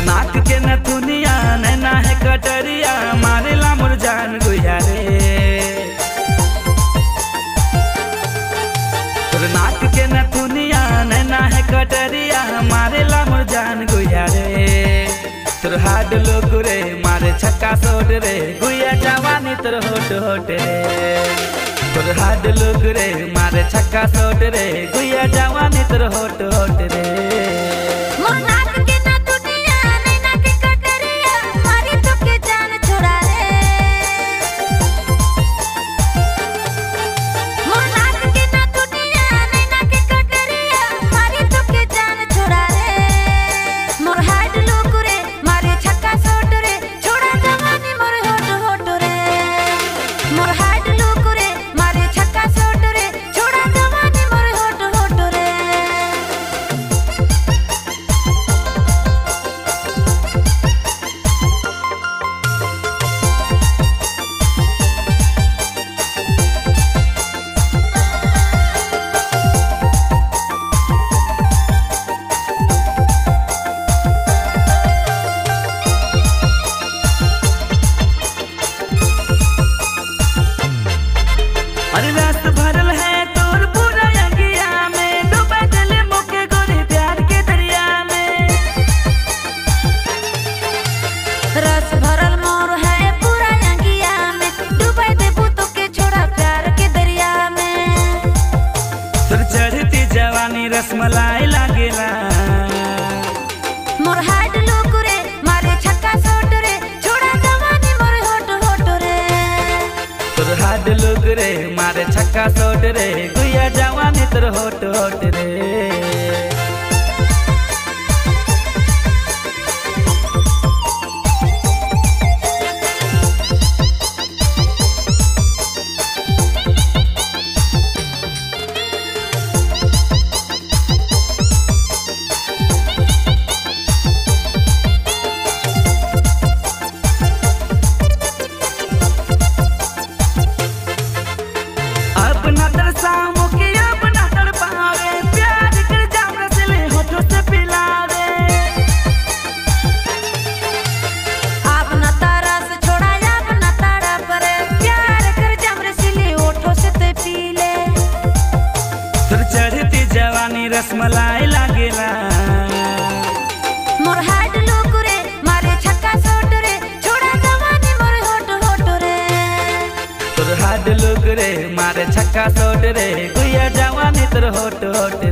नाक के नथुनिया नैना है कटरिया मारेला मोर जान गुया रे। तोर नाक के नथुनिया नैना है कटरिया मारेला मोर जान गुया रे। तोर हाड लोग रे मारे छक्का सोट रे गुया जवानी तोर होट होट रे। तोर हाड लोग रे मारे छक्का सोट रे गुया जवानी तोर होट होट रे। अरे रस भरल है तोर पूरा अंगिया में डूबा चले मुके गोरी प्यार के दरिया में। रस भरल मोर है पूरा अंगिया में डूबा दे भूतों के छोड़ा प्यार के दरिया में। तोर चढ़ती जवानी रसमलाई लागेला मोर हाड लोग रे मारे छक्का सोट रे छोड़ा जवानी मोर होट होट रे। तोर हाड लोग रे मारे छक्का सोट रे गुया जवानी तोर होट होट रे। अपना तरसामो के अपना तड़पावे प्यार कर जाम रसले होठों से पिलावे। अपना तरस छोड़ा अपना ताड़ा पर प्यार कर जाम रसले होठों से ते पी ले। तोर चढ़ती जवानी रसमलाई लागेला मोर हाड लोग रे मारे छक्का सोट रे छोड़ा जवानी मोर होट होट रे। तोर हाड लोग रे मारे छक्का सोट रे गुया जवानी तोर होट होट